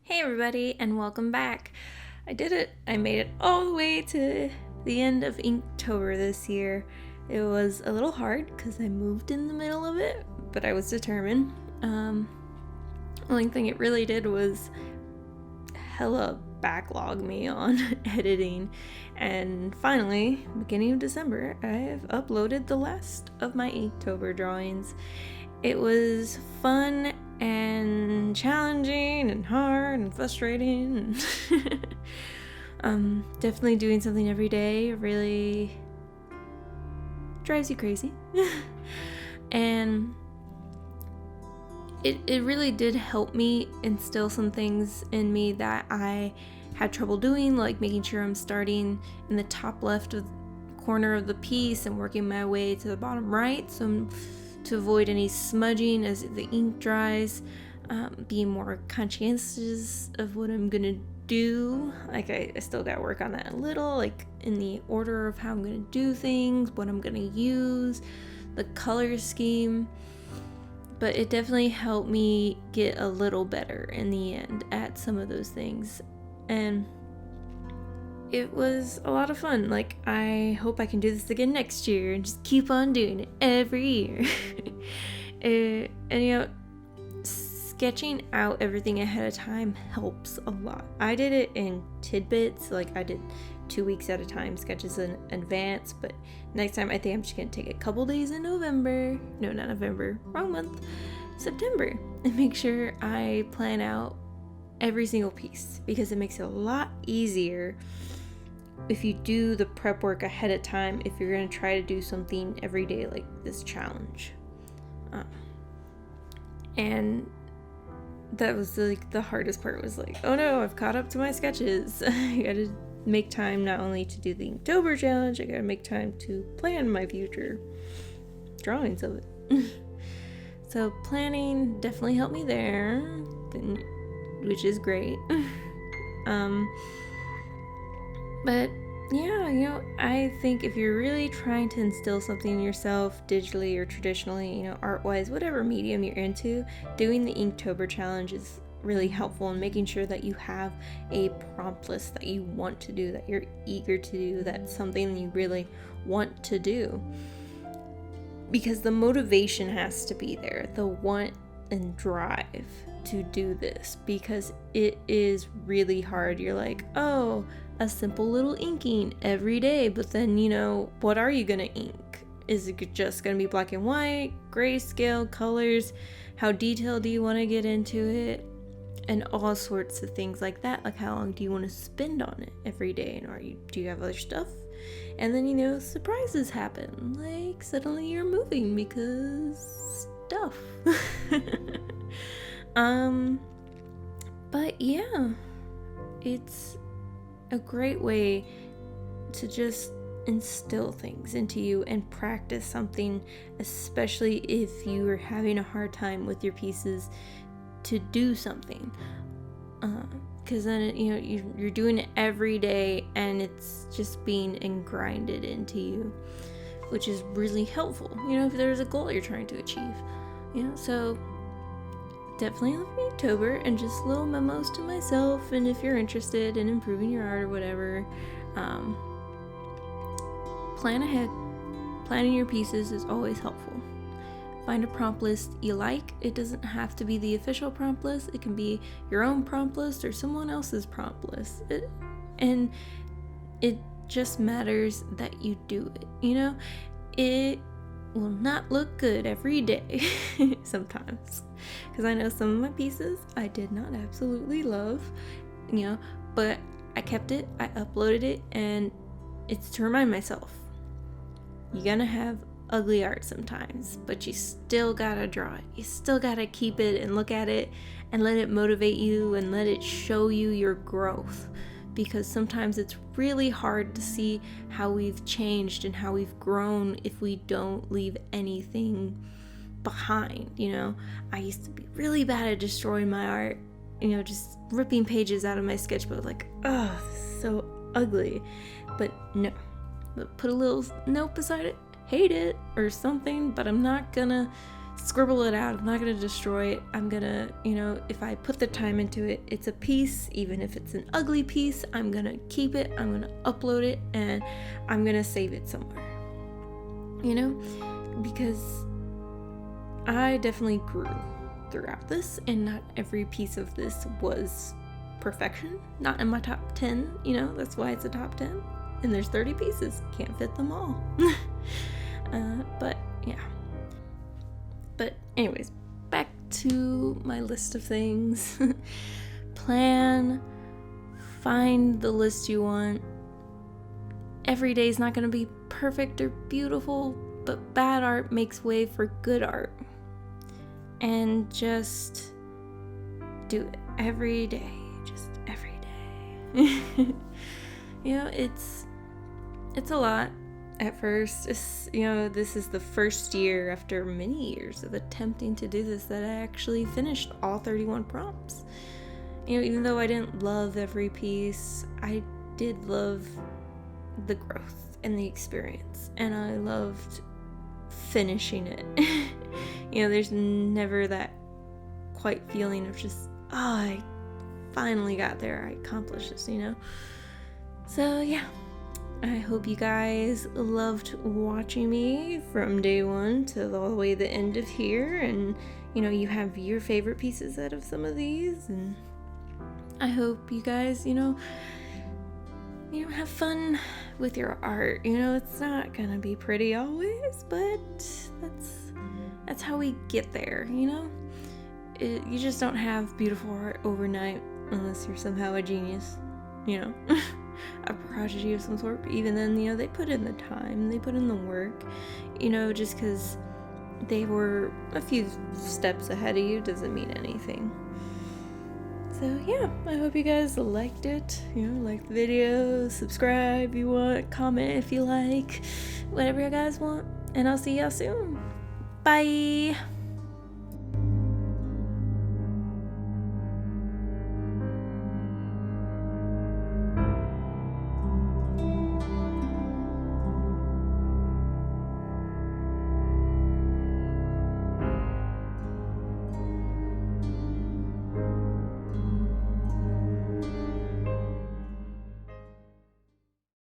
Hey everybody, and welcome back. I did it. I made it all the way to the end of Inktober this year. It was a little hard because I moved in the middle of it, but I was determined. Only thing it really did was hella backlog me on editing, and finally, beginning of December, I have uploaded the last of my Inktober drawings. It was fun and challenging and hard and frustrating. Definitely doing something every day really drives you crazy. And it really did help me instill some things in me that I had trouble doing, like making sure I'm starting in the top left of the corner of the piece and working my way to the bottom right, so to avoid any smudging as the ink dries, being more conscientious of what I'm gonna do. Like I still gotta work on that a little, like in the order of how I'm gonna do things, what I'm gonna use, the color scheme. But it definitely helped me get a little better in the end at some of those things. And it was a lot of fun. Like, I hope I can do this again next year and just keep on doing it every year. And sketching out everything ahead of time helps a lot. I did it in tidbits, like I did 2 weeks at a time, sketches in advance, but next time I think I'm just gonna take a couple days in November, no, not November, wrong month, September, and make sure I plan out every single piece, because it makes it a lot easier if you do the prep work ahead of time if you're going to try to do something every day like this challenge. And that was like the hardest part, was like, oh no, I've caught up to my sketches. I gotta make time not only to do the Inktober challenge, I gotta make time to plan my future drawings of it. So planning definitely helped me there, which is great. But yeah, I think if you're really trying to instill something in yourself, digitally or traditionally, art-wise, whatever medium you're into, doing the Inktober challenge is really helpful in making sure that you have a prompt list that you want to do, that you're eager to do, that's something you really want to do. Because the motivation has to be there, the want and drive to do this, because it is really hard. You're like, oh, a simple little inking every day, but then what are you gonna ink? Is it just gonna be black and white, grayscale, colors? How detailed do you want to get into it? And all sorts of things like that. Like, how long do you want to spend on it every day? And do you have other stuff? And then surprises happen, like suddenly you're moving because stuff. But yeah, it's a great way to just instill things into you and practice something, especially if you are having a hard time with your pieces to do something, because then you're doing it every day and it's just being grinded into you, which is really helpful if there's a goal you're trying to achieve. So definitely love Inktober, and just little memos to myself, and if you're interested in improving your art or whatever, plan ahead. Planning your pieces is always helpful. Find a prompt list you like. It doesn't have to be the official prompt list. It can be your own prompt list or someone else's prompt list. And it just matters that you do it. It will not look good every day sometimes, because I know some of my pieces I did not absolutely love, but I kept it, I uploaded it, and it's to remind myself, you're gonna have ugly art sometimes, but you still gotta draw it. You still gotta keep it and look at it and let it motivate you and let it show you your growth, because sometimes it's really hard to see how we've changed and how we've grown if we don't leave anything behind. I used to be really bad at destroying my art, just ripping pages out of my sketchbook, like, oh, so ugly. But no, put a little note beside it, hate it or something, but I'm not gonna scribble it out. I'm not gonna destroy it. I'm gonna, if I put the time into it, it's a piece. Even if it's an ugly piece, I'm gonna keep it, I'm gonna upload it, and I'm gonna save it somewhere. Because I definitely grew throughout this, and not every piece of this was perfection. Not in my top 10, that's why it's a top 10. And there's 30 pieces. Can't fit them all. But yeah. But anyways, back to my list of things. Plan. Find the list you want. Every day is not going to be perfect or beautiful, but bad art makes way for good art. And just do it every day. Just every day. It's a lot at first. This is the first year after many years of attempting to do this that I actually finished all 31 prompts. Even though I didn't love every piece, I did love the growth and the experience, and I loved finishing it. There's never that quite feeling of just, I finally got there, I accomplished this, So yeah, I hope you guys loved watching me from day one to all the way to the end of here, and you have your favorite pieces out of some of these, and I hope you guys have fun with your art. It's not gonna be pretty always, but that's how we get there. You just don't have beautiful art overnight unless you're somehow a genius, a prodigy of some sort. But even then, they put in the time, they put in the work. Just because they were a few steps ahead of you doesn't mean anything. So yeah, I hope you guys liked it. Like the video, subscribe if you want, comment if you like, whatever you guys want. And I'll see y'all soon. Bye!